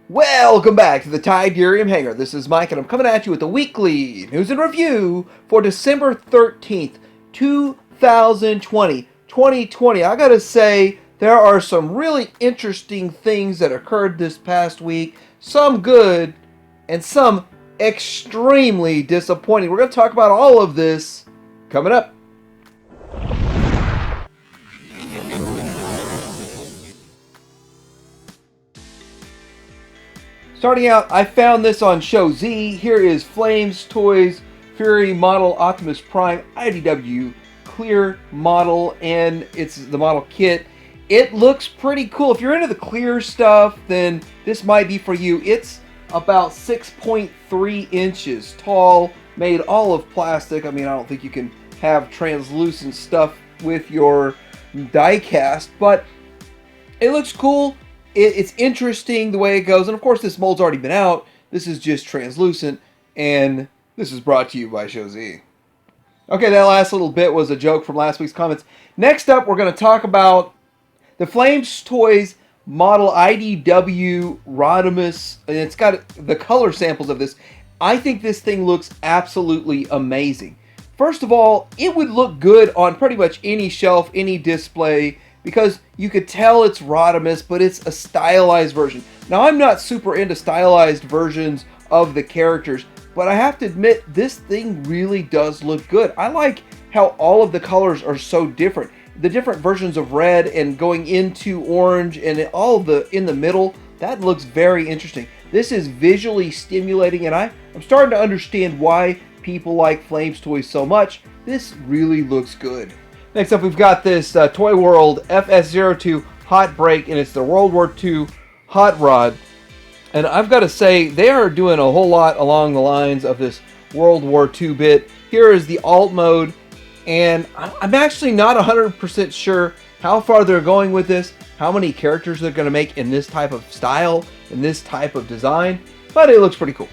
Welcome back to the Tigerium Hangar. This is Mike, and I'm coming at you with the weekly news and review for December 13th, 2020. I gotta say, there are some really interesting things that occurred this past week. Some good, and some extremely disappointing. We're gonna talk about all of this coming up. Starting out, I found this on Show Z. Here is Flames Toys Fury Model Optimus Prime IDW clear model, and it's the model kit. It looks pretty cool. If you're into the clear stuff, then this might be for you. It's about 6.3 inches tall, made all of plastic. I mean, I don't think you can have translucent stuff with your die cast, but it looks cool. It's interesting the way it goes, and of course this mold's already been out. This is just translucent, and this is brought to you by Show Z. Okay, that last little bit was a joke from last week's comments. Next up, we're going to talk about the Flames Toys model IDW Rodimus, and it's got the color samples of this. I think this thing looks absolutely amazing. First of all, it would look good on pretty much any shelf, any display, because you could tell it's Rodimus, but it's a stylized version. Now, I'm not super into stylized versions of the characters, but I have to admit, this thing really does look good. I like how all of the colors are so different. The different versions of red and going into orange and all in the middle, that looks very interesting. This is visually stimulating, and I'm starting to understand why people like Flames Toys so much. This really looks good. Next up, we've got this Toy World FS02 Hot Break, and it's the World War II Hot Rod. And I've got to say, they are doing a whole lot along the lines of this World War II bit. Here is the alt mode, and I'm actually not 100% sure how far they're going with this, how many characters they're going to make in this type of style, in this type of design, but it looks pretty cool.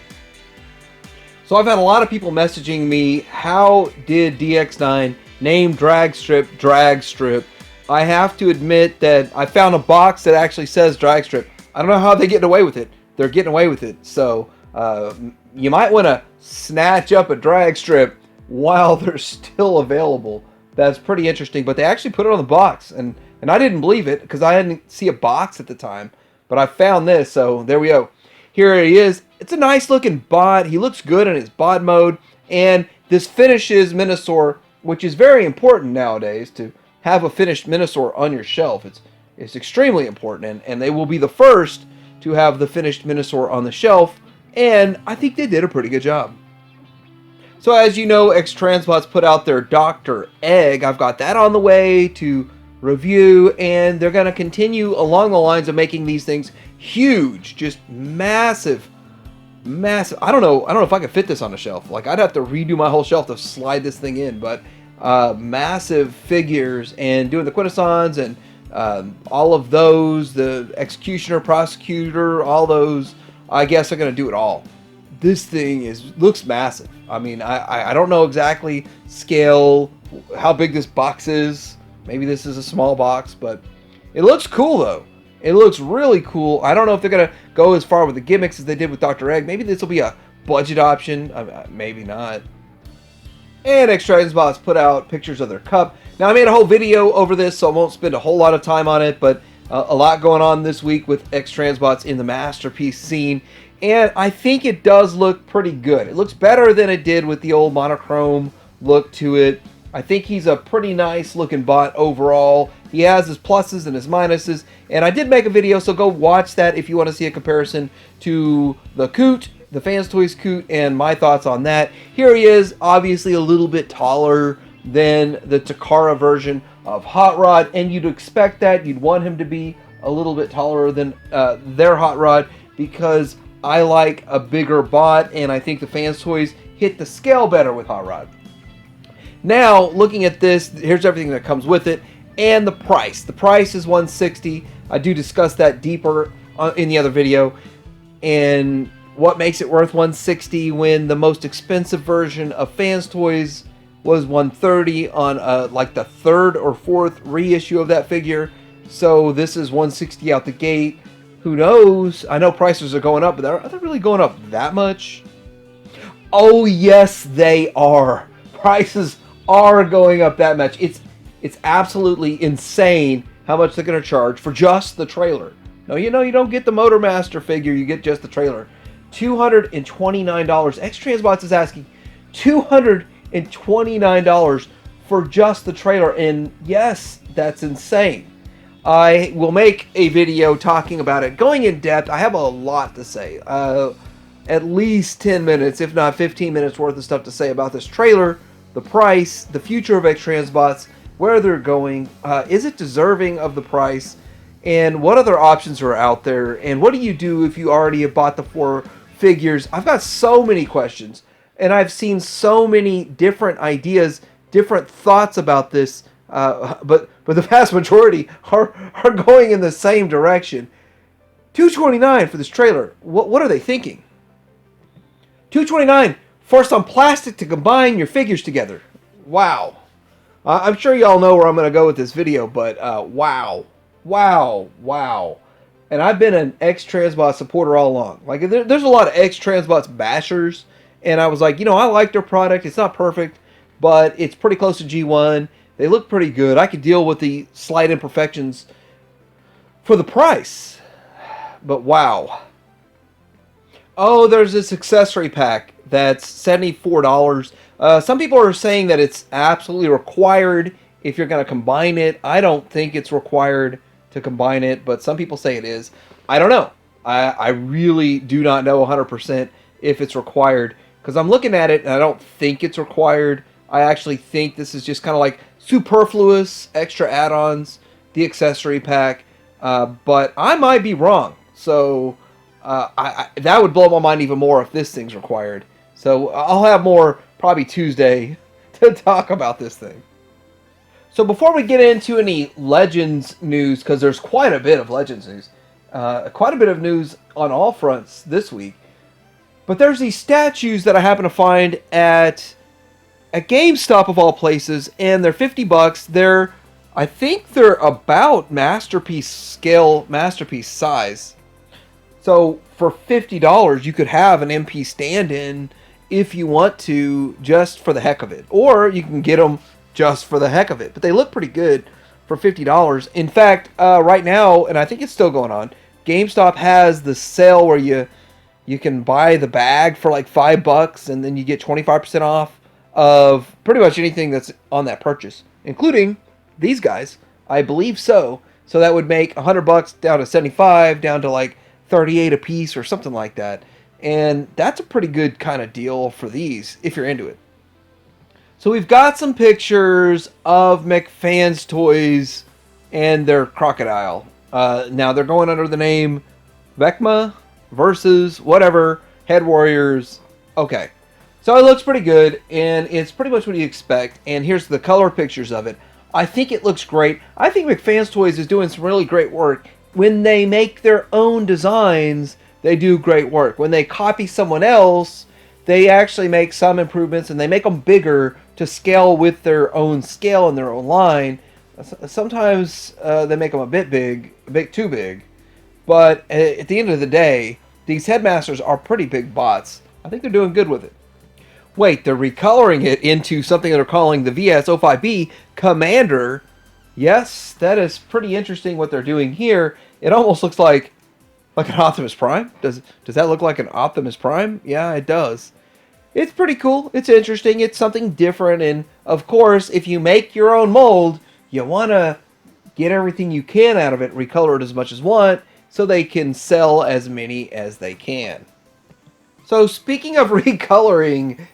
So I've had a lot of people messaging me, how did DX9 name drag strip? I have to admit that I found a box that actually says drag strip. I don't know how they're getting away with it. They're getting away with it. So you might want to snatch up a drag strip while they're still available. That's pretty interesting. But they actually put it on the box, and I didn't believe it because I didn't see a box at the time. But I found this, so there we go. Here he is. It's a nice looking bot. He looks good in his bot mode, and this finishes Minosaur, which is very important nowadays to have a finished Minosaur on your shelf. It's extremely important, and they will be the first to have the finished Minosaur on the shelf, and I think they did a pretty good job. So as you know, X-Transbots put out their Dr. Egg. I've got that on the way to review, and they're going to continue along the lines of making these things huge, just massive. I don't know if I could fit this on a shelf. Like, I'd have to redo my whole shelf to slide this thing in, but massive figures, and doing the Quintessons and all of those, the Executioner, Prosecutor, all those, I guess they're going to do it all. This thing looks massive. I mean, I don't know exactly scale, how big this box is. Maybe this is a small box, but it looks cool though. It looks really cool. I don't know if they're going to go as far with the gimmicks as they did with Dr. Egg. Maybe this will be a budget option. Maybe not. And X-Transbots put out pictures of their cup. Now, I made a whole video over this, so I won't spend a whole lot of time on it, but a lot going on this week with X-Transbots in the Masterpiece scene. And I think it does look pretty good. It looks better than it did with the old monochrome look to it. I think he's a pretty nice looking bot overall. He has his pluses and his minuses, and I did make a video, so go watch that if you want to see a comparison to the Coot, the Fans Toys Coot, and my thoughts on that. Here he is, obviously a little bit taller than the Takara version of Hot Rod, and you'd expect that. You'd want him to be a little bit taller than their Hot Rod, because I like a bigger bot, and I think the Fans Toys hit the scale better with Hot Rod. Now, looking at this, here's everything that comes with it, and the price. The price is $160. I do discuss that deeper in the other video, and what makes it worth $160 when the most expensive version of Fans Toys was $130 on like the third or fourth reissue of that figure. So this is $160 out the gate. Who knows? I know prices are going up, but are they really going up that much? Oh yes, they are. Prices are going up that much. It's absolutely insane how much they're going to charge for just the trailer. No, you don't get the Motormaster figure, you get just the trailer. $229. X-Transbots is asking $229 for just the trailer, and yes, that's insane. I will make a video talking about it, going in depth. I have a lot to say. At least 10 minutes, if not 15 minutes worth of stuff to say about this trailer, the price, the future of X-Transbots, where they're going, is it deserving of the price, and what other options are out there, and what do you do if you already have bought the 4 figures? I've got so many questions, and I've seen so many different ideas, different thoughts about this, but the vast majority are going in the same direction. $229 for this trailer. What are they thinking? $229 for some plastic to combine your figures together. Wow. I'm sure y'all know where I'm going to go with this video, but wow. And I've been an X-Transbot supporter all along. Like, there's a lot of X-Transbots bashers, and I was like, I like their product. It's not perfect, but it's pretty close to G1. They look pretty good. I could deal with the slight imperfections for the price. But wow. Oh, there's this accessory pack that's $74. Some people are saying that it's absolutely required if you're going to combine it. I don't think it's required to combine it, but some people say it is. I don't know. I really do not know 100% if it's required, because I'm looking at it and I don't think it's required. I actually think this is just kind of like superfluous extra add-ons, the accessory pack, but I might be wrong. So that would blow my mind even more if this thing's required. So I'll have more probably Tuesday to talk about this thing. So before we get into any Legends news, because there's quite a bit of Legends news, quite a bit of news on all fronts this week, but there's these statues that I happen to find at GameStop of all places, and they're $50. I think they're about masterpiece scale, masterpiece size. So for $50, you could have an MP stand-in if you want to, just for the heck of it. Or you can get them just for the heck of it. But they look pretty good for $50. In fact, right now, and I think it's still going on, GameStop has the sale where you can buy the bag for like $5, and then you get 25% off of pretty much anything that's on that purchase, including these guys. I believe so. So that would make $100 down to 75, down to like 38 a piece or something like that. And that's a pretty good kind of deal for these if you're into it. So we've got some pictures of McFan's toys and their crocodile. Now they're going under the name Vecma versus whatever, Head Warriors. Okay. So it looks pretty good, and it's pretty much what you expect. And here's the color pictures of it. I think it looks great. I think McFan's Toys is doing some really great work. When they make their own designs, they do great work. When they copy someone else, they actually make some improvements, and they make them bigger to scale with their own scale and their own line. Sometimes they make them a bit too big. But at the end of the day, these headmasters are pretty big bots. I think they're doing good with it. Wait, they're recoloring it into something they're calling the VS-05B Commander. Yes, that is pretty interesting what they're doing here. It almost looks like an Optimus Prime. Does that look like an Optimus Prime? Yeah, it does. It's pretty cool. It's interesting. It's something different. And, of course, if you make your own mold, you want to get everything you can out of it, recolor it as much as you want, so they can sell as many as they can. So, speaking of recoloring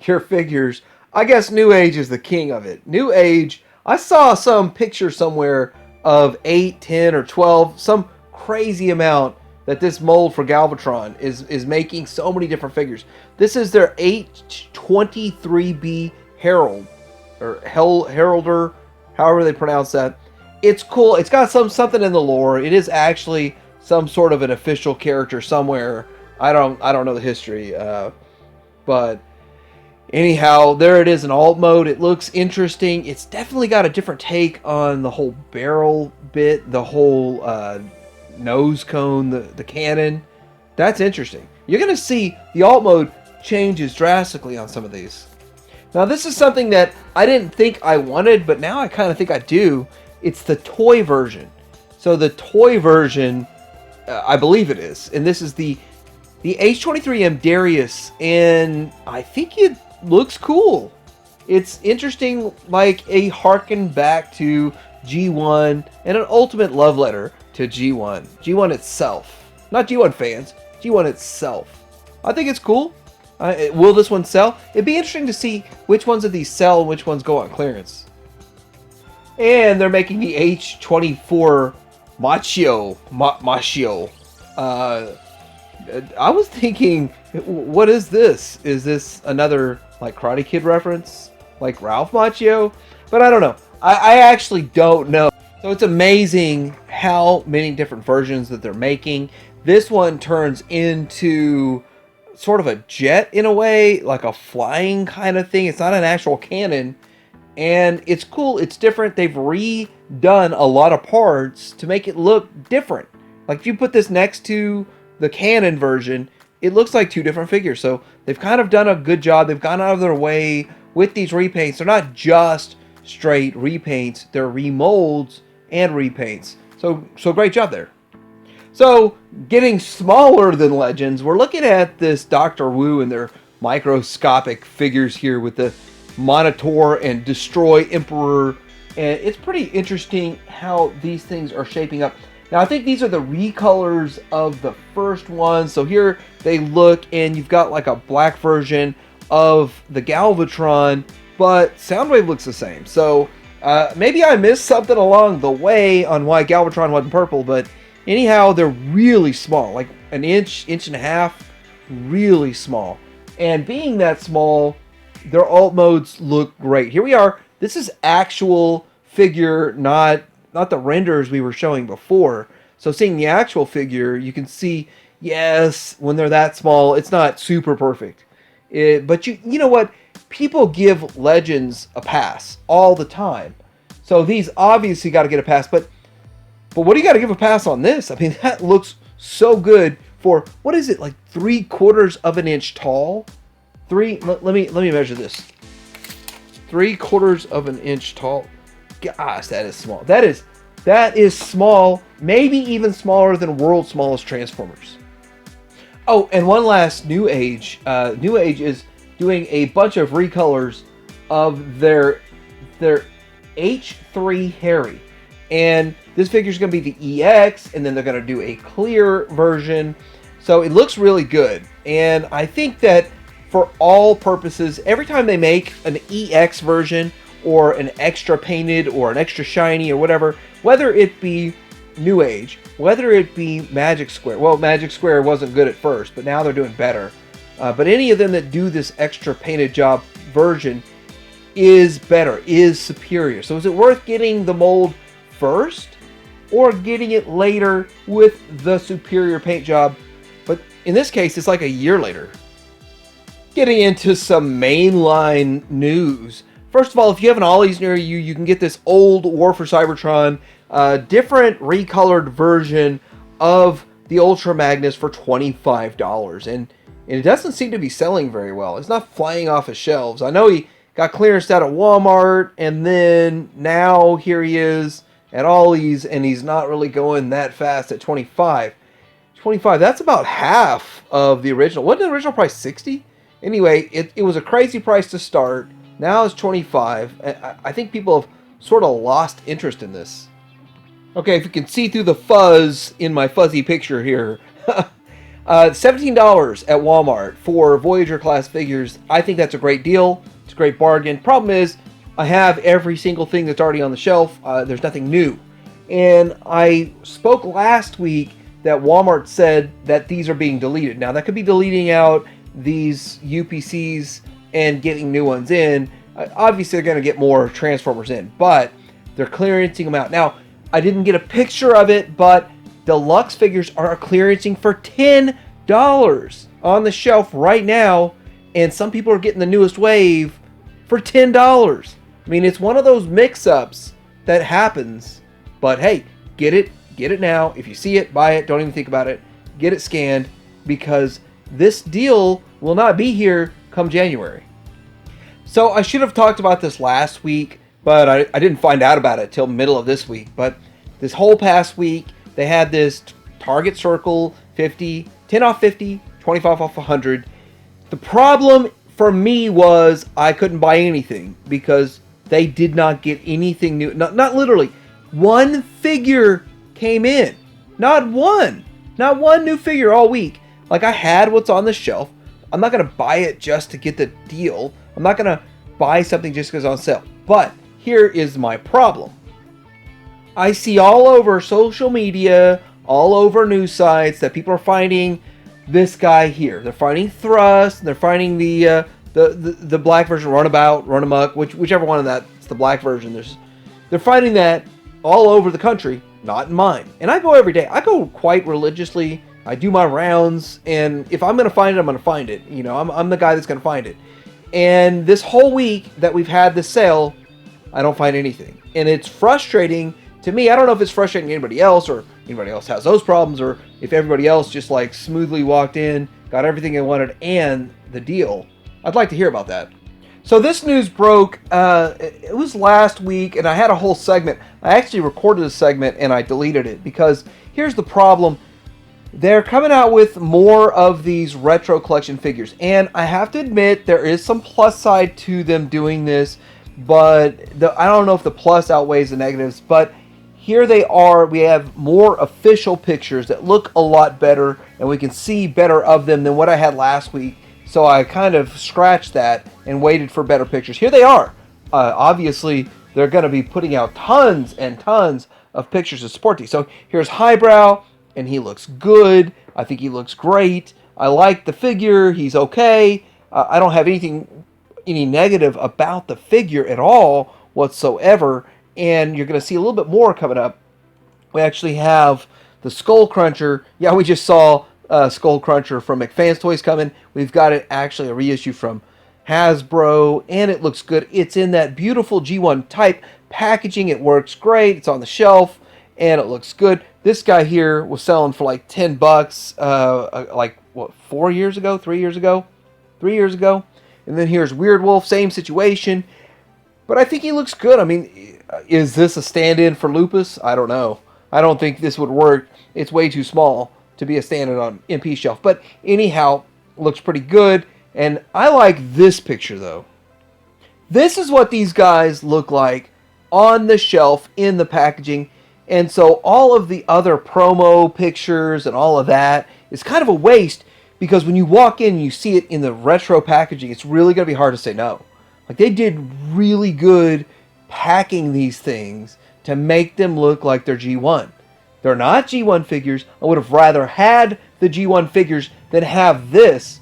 your figures, I guess New Age is the king of it. New Age, I saw some picture somewhere of 8, 10, or 12, some crazy amount that this mold for Galvatron is making so many different figures. This is their 823B Herald, or Heralder, however they pronounce that. It's cool. It's got something in the lore. It is actually some sort of an official character somewhere. I don't know the history, but anyhow, there it is in alt mode. It looks interesting. It's definitely got a different take on the whole barrel bit, the whole nose cone, the cannon. That's interesting. You're going to see the alt mode changes drastically on some of these. Now this is something that I didn't think I wanted, but now I kind of think I do. It's the toy version. So the toy version, I believe it is, and this is the H23M Darius, and I think it looks cool. It's interesting, like a harken back to G1 and an ultimate love letter to G1. G1 itself. Not G1 fans, G1 itself. I think it's cool. Will this one sell? It'd be interesting to see which ones of these sell and which ones go on clearance. And they're making the H24 Machio. I was thinking, what is this? Is this another like Karate Kid reference? Like Ralph Macchio? But I don't know. I actually don't know. So it's amazing how many different versions that they're making. This one turns into sort of a jet in a way, like a flying kind of thing. It's not an actual cannon. And it's cool. It's different. They've redone a lot of parts to make it look different. Like if you put this next to the cannon version, it looks like two different figures. So they've kind of done a good job. They've gone out of their way with these repaints. They're not just straight repaints. They're remolds and repaints. So great job there. So getting smaller than Legends, we're looking at this Dr. Wu and their microscopic figures here with the Monitor and Destroy Emperor. And it's pretty interesting how these things are shaping up. Now I think these are the recolors of the first one. So here they look, and you've got like a black version of the Galvatron, but Soundwave looks the same. So maybe I missed something along the way on why Galvatron wasn't purple, but anyhow, they're really small, like an inch and a half, really small. And being that small, their alt modes look great. Here we are. This is actual figure, not the renders we were showing before. So seeing the actual figure, you can see, yes, when they're that small, it's not super perfect. But you know what? People give Legends a pass all the time. So these obviously got to get a pass. But what do you got to give a pass on this? I mean, that looks so good for, what is it, like 3/4 of an inch tall? Let me measure this. 3/4 of an inch tall. Gosh, that is small. That is small. Maybe even smaller than World's Smallest Transformers. Oh, and one last New Age. New Age is doing a bunch of recolors of their H3 Harry. And this figure is going to be the EX, and then they're going to do a clear version. So it looks really good. And I think that for all purposes, every time they make an EX version or an extra painted or an extra shiny or whatever, whether it be New Age, whether it be Magic Square. Well, Magic Square wasn't good at first, but now they're doing better. But any of them that do this extra painted job version is better, is superior. So is it worth getting the mold first or getting it later with the superior paint job? But in this case, it's like a year later. Getting into some mainline news. First of all, if you have an Ollie's near you, you can get this old War for Cybertron, different recolored version of the Ultra Magnus for $25. And it doesn't seem to be selling very well. It's not flying off of shelves. I know he got clearanced out at Walmart, and then now here he is at Ollie's, and he's not really going that fast at $25. $25, that's about half of the original. Wasn't the original price $60? Anyway, it was a crazy price to start. Now it's $25. I think people have sort of lost interest in this. Okay, if you can see through the fuzz in my fuzzy picture here. $17 at Walmart for Voyager class figures. I think that's a great deal. It's a great bargain. Problem is, I have every single thing that's already on the shelf. There's nothing new. And I spoke last week that Walmart said that these are being deleted. Now, that could be deleting out these UPCs and getting new ones in. Obviously, they're going to get more Transformers in, but they're clearancing them out. Now, I didn't get a picture of it, but deluxe figures are clearancing for $10 on the shelf right now, and some people are getting the newest wave for $10. I mean, it's one of those mix-ups that happens, but hey, get get it now. If you see it, buy it. Don't even think about it. Get it scanned, because this deal will not be here come January. So I should have talked about this last week, but I didn't find out about it till middle of this week. But this whole past week, they had this Target Circle 50, 10 off 50, 25 off 100. The problem for me was I couldn't buy anything because they did not get anything new. Not literally. One figure came in. Not one new figure all week. Like, I had what's on the shelf. I'm not going to buy it just to get the deal. I'm not going to buy something just because it's on sale. But here is my problem. I see all over social media, all over news sites, that people are finding this guy here. They're finding Thrust, and they're finding the black version, Runabout, Runamuck, whichever one of that. It's the black version. They're finding that all over the country, not in mine. And I go every day. I go quite religiously. I do my rounds, and if I'm going to find it, I'm going to find it. You know, I'm the guy that's going to find it. And this whole week that we've had this sale, I don't find anything. And it's frustrating to me. I don't know if it's frustrating to anybody else, or anybody else has those problems, or if everybody else just like smoothly walked in, got everything they wanted, and the deal. I'd like to hear about that. So this news broke, it was last week, and I had a whole segment. I actually recorded a segment and I deleted it, because here's the problem. They're coming out with more of these retro collection figures, and I have to admit there is some plus side to them doing this, but I don't know if the plus outweighs the negatives. But here they are. We have more official pictures that look a lot better, and we can see better of them than what I had last week. So I kind of scratched that and waited for better pictures. Here they are. Obviously, they're going to be putting out tons and tons of pictures to support these. So here's Highbrow, and he looks good. I think he looks great. I like the figure. He's okay. I don't have any negative about the figure at all whatsoever. And you're going to see a little bit more coming up. We actually have the Skull Cruncher. Yeah, we just saw Skull Cruncher from McFan's Toys coming. We've got it actually a reissue from Hasbro, and it looks good. It's in that beautiful G1 type packaging. It works great. It's on the shelf, and it looks good. This guy here was selling for like $10, like what, 4 years ago, 3 years ago, 3 years ago. And then here's Weird Wolf, same situation. But I think he looks good. I mean, is this a stand-in for Lupus? I don't know. I don't think this would work. It's way too small to be a stand-in on MP shelf. But anyhow, looks pretty good. And I like this picture, though. This is what these guys look like on the shelf in the packaging. And so all of the other promo pictures and all of that is kind of a waste, because when you walk in and you see it in the retro packaging, it's really going to be hard to say no. Like, they did really good packing these things to make them look like they're G1. They're not G1 figures. I would have rather had the G1 figures than have this,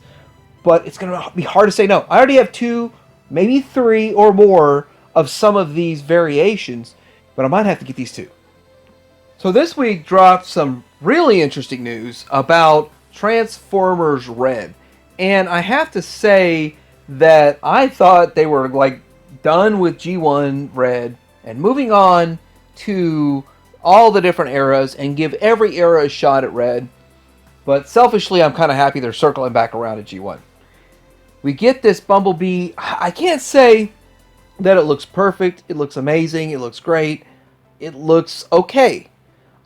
but it's going to be hard to say no. I already have 2, maybe 3 or more of some of these variations, but I might have to get these 2. So this week dropped some really interesting news about Transformers Red. And I have to say that I thought they were like done with G1 Red and moving on to all the different eras and give every era a shot at Red. But selfishly, I'm kind of happy they're circling back around at G1. We get this Bumblebee. I can't say that it looks perfect. It looks amazing. It looks great. It looks okay.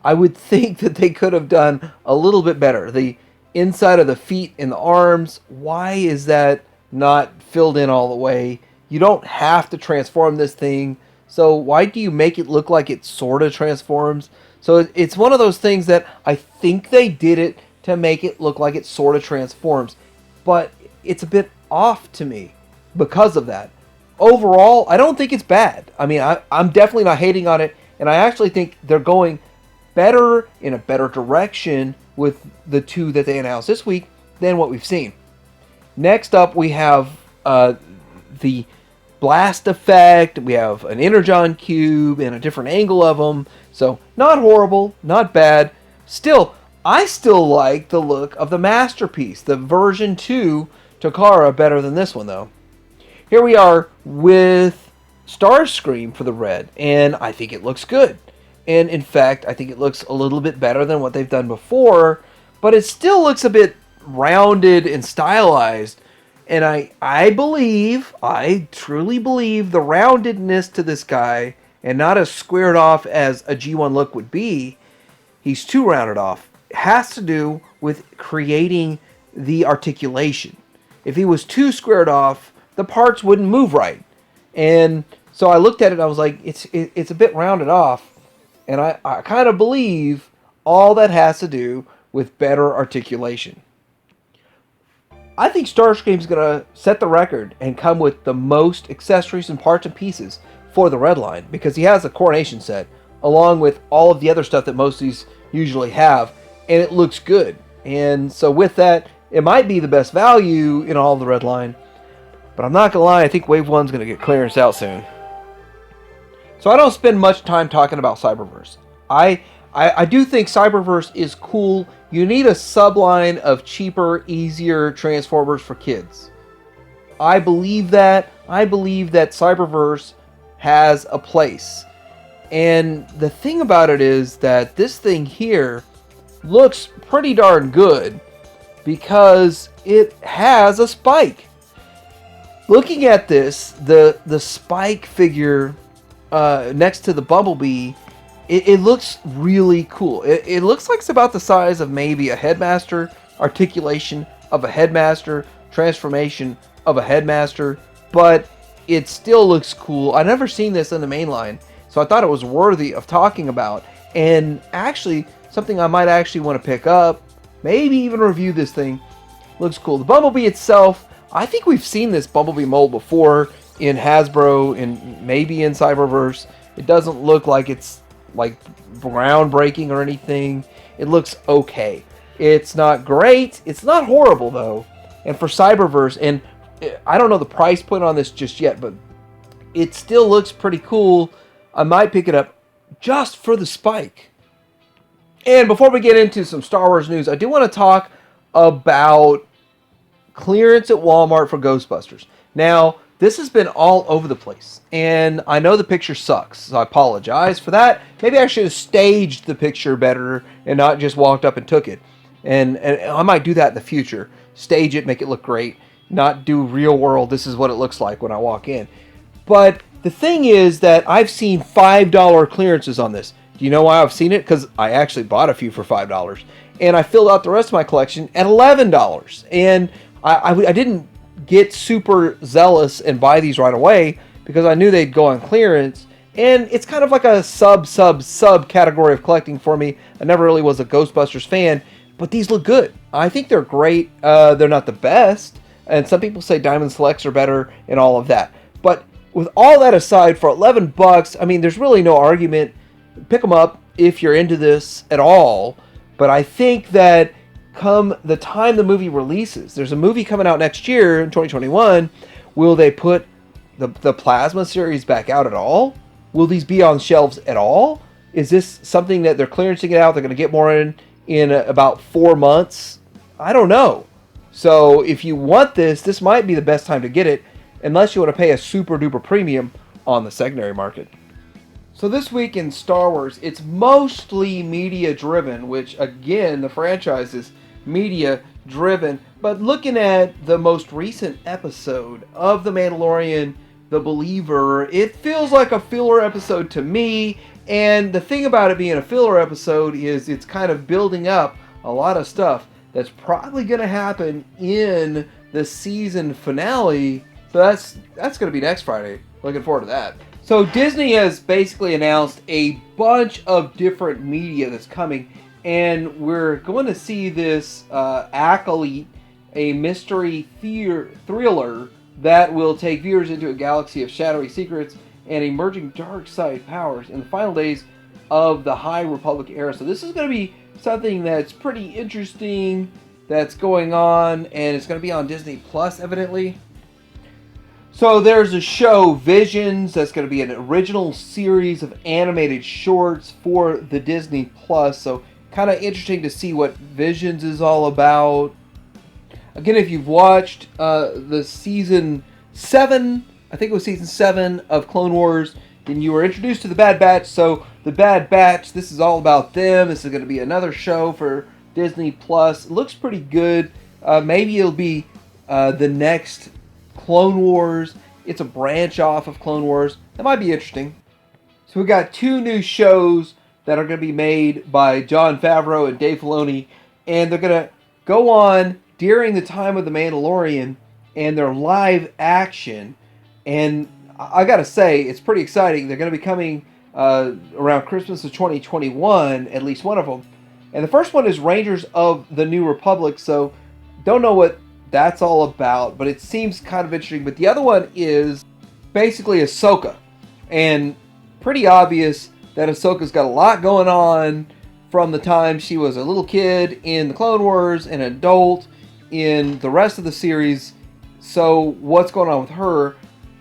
I would think that they could have done a little bit better. The inside of the feet and the arms, why is that not filled in all the way? You don't have to transform this thing, so why do you make it look like it sort of transforms? So it's one of those things that I think they did it to make it look like it sort of transforms, but it's a bit off to me because of that. Overall, I don't think it's bad. I mean, I'm definitely not hating on it, and I actually think they're going better, in a better direction with the 2 that they announced this week than what we've seen. Next up, we have the blast effect. We have an Energon cube and a different angle of them. So not horrible, not bad. Still, I still like the look of the Masterpiece, the version 2 Takara, better than this one though. Here we are with Starscream for the Red, and I think it looks good. And in fact, I think it looks a little bit better than what they've done before, but it still looks a bit rounded and stylized. And I truly believe the roundedness to this guy, and not as squared off as a G1 look would be, he's too rounded off, has to do with creating the articulation. If he was too squared off, the parts wouldn't move right. And so I looked at it and I was like, it's a bit rounded off. And I kind of believe all that has to do with better articulation. I think Starscream's going to set the record and come with the most accessories and parts and pieces for the Red Line, because he has a coronation set along with all of the other stuff that most of these usually have, and it looks good. And so with that, it might be the best value in all of the Red Line, but I'm not going to lie, I think Wave 1's going to get clearance out soon. So I don't spend much time talking about Cyberverse. I do think Cyberverse is cool. You need a subline of cheaper, easier Transformers for kids. I believe that. I believe that Cyberverse has a place. And the thing about it is that this thing here looks pretty darn good because it has a spike. Looking at this, the spike figure next to the Bumblebee, it looks really cool. It looks like it's about the size of maybe a Headmaster, articulation of a Headmaster, transformation of a Headmaster, but it still looks cool. I've never seen this in the Mainline, so I thought it was worthy of talking about, and actually something I might actually want to pick up, maybe even review this thing. Looks cool. The Bumblebee itself, I think we've seen this Bumblebee mold before in Hasbro and maybe in Cyberverse. It doesn't look like it's like groundbreaking or anything. It looks okay. It's not great. It's not horrible though. And for Cyberverse, and I don't know the price point on this just yet, but it still looks pretty cool. I might pick it up just for the spike. And before we get into some Star Wars news, I do want to talk about clearance at Walmart for Ghostbusters. Now, this has been all over the place, and I know the picture sucks, so I apologize for that. Maybe I should have staged the picture better and not just walked up and took it. And I might do that in the future. Stage it, make it look great, not do real world, this is what it looks like when I walk in. But the thing is that I've seen $5 clearances on this. Do you know why I've seen it? Because I actually bought a few for $5. And I filled out the rest of my collection at $11. And I didn't get super zealous and buy these right away because I knew they'd go on clearance. And it's kind of like a sub category of collecting for me. I never really was a Ghostbusters fan, but these look good. I think they're great. They're not the best. And some people say Diamond Selects are better and all of that. But with all that aside, for $11, I mean, there's really no argument. Pick them up if you're into this at all. But I think that come the time the movie releases, there's a movie coming out next year in 2021. Will they put the Plasma series back out at all? Will these be on shelves at all? Is this something that they're clearancing it out? They're going to get more in about 4 months? I don't know. So if you want this might be the best time to get it, unless you want to pay a super duper premium on the secondary market. So this week in Star Wars, it's mostly media driven, which again, the franchise is media driven. But looking at the most recent episode of The Mandalorian, The Believer, it feels like a filler episode to me. And the thing about it being a filler episode is it's kind of building up a lot of stuff that's probably going to happen in the season finale. So that's going to be next Friday. Looking forward to that. So Disney has basically announced a bunch of different media that's coming, and we're going to see this Acolyte, a mystery thriller that will take viewers into a galaxy of shadowy secrets and emerging dark side powers in the final days of the High Republic era. So this is going to be something that's pretty interesting that's going on, and it's going to be on Disney Plus, evidently. So there's a show, Visions, that's going to be an original series of animated shorts for the Disney Plus. So kind of interesting to see what Visions is all about. Again, if you've watched the season 7, I think it was season 7 of Clone Wars, then you were introduced to the Bad Batch. So The Bad Batch, this is all about them. This is going to be another show for Disney Plus. It looks pretty good. Maybe it'll be the next Clone Wars. It's a branch off of Clone Wars. That might be interesting. So we got 2 new shows that are going to be made by Jon Favreau and Dave Filoni, and they're going to go on during the time of The Mandalorian, and they're live action. And I got to say, it's pretty exciting. They're going to be coming around Christmas of 2021, at least one of them. And the first one is Rangers of the New Republic, so don't know what that's all about, but it seems kind of interesting. But the other one is basically Ahsoka, and pretty obvious that Ahsoka's got a lot going on from the time she was a little kid in the Clone Wars, an adult in the rest of the series. So what's going on with her?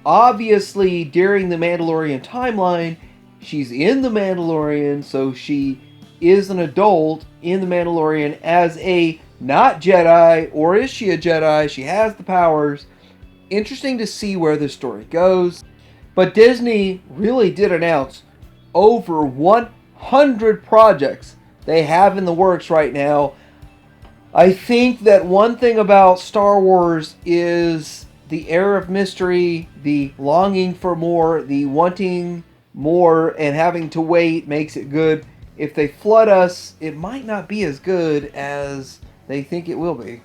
Obviously, during the Mandalorian timeline, she's in the Mandalorian, so she is an adult in the Mandalorian as a not Jedi, or is she a Jedi? She has the powers. Interesting to see where this story goes. But Disney really did announce over 100 projects they have in the works right now. I think that one thing about Star Wars is the air of mystery, the longing for more, the wanting more, and having to wait makes it good. If they flood us, it might not be as good as they think it will be.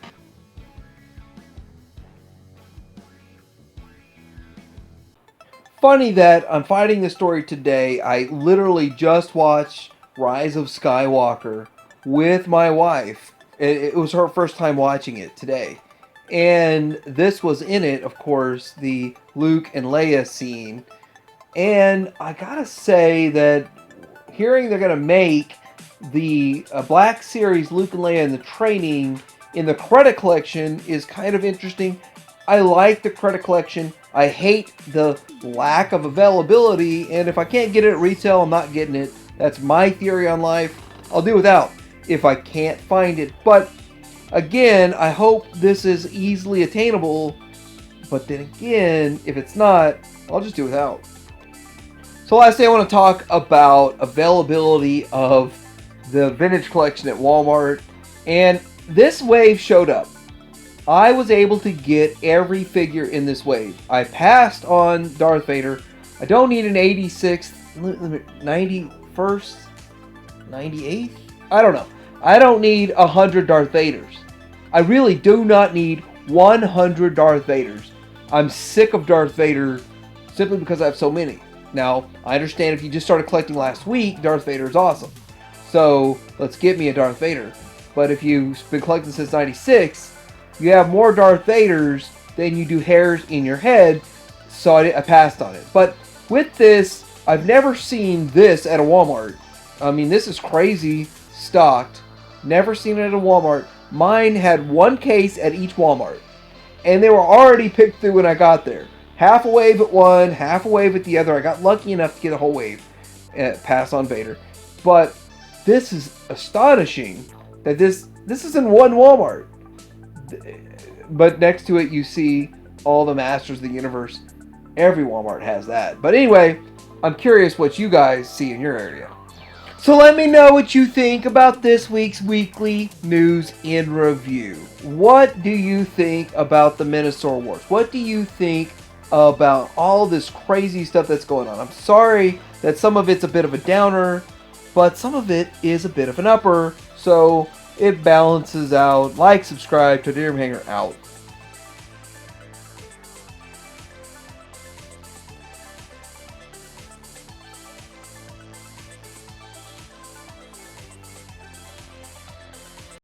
Funny that I'm finding this story today. I literally just watched Rise of Skywalker with my wife. It was her first time watching it today. And this was in it, of course, the Luke and Leia scene. And I gotta say that hearing they're gonna make the Black Series Luke and Leia in the training in the credit collection is kind of interesting. I like the credit collection. I hate the lack of availability, and if I can't get it at retail, I'm not getting it. That's my theory on life. I'll do without if I can't find it. But again, I hope this is easily attainable. But then again, if it's not, I'll just do without. So lastly, I want to talk about availability of the vintage collection at Walmart. And this wave showed up. I was able to get every figure in this wave. I passed on Darth Vader. I don't need an 86th, 91st, 98th? I don't know. I don't need 100 Darth Vaders. I really do not need 100 Darth Vaders. I'm sick of Darth Vader simply because I have so many. Now, I understand if you just started collecting last week, Darth Vader is awesome. So, let's get me a Darth Vader. But if you've been collecting since 96, you have more Darth Vaders than you do hairs in your head, so I passed on it. But with this, I've never seen this at a Walmart. I mean, this is crazy stocked. Never seen it at a Walmart. Mine had one case at each Walmart, and they were already picked through when I got there. Half a wave at one, half a wave at the other. I got lucky enough to get a whole wave and pass on Vader. But this is astonishing that this is in one Walmart. But next to it, you see all the Masters of the Universe. Every Walmart has that. But anyway, I'm curious what you guys see in your area. So let me know what you think about this week's weekly news in review. What do you think about the Minosaur Wars? What do you think about all this crazy stuff that's going on? I'm sorry that some of it's a bit of a downer, but some of it is a bit of an upper. So it balances out. Like, subscribe, Todirium Hanger out.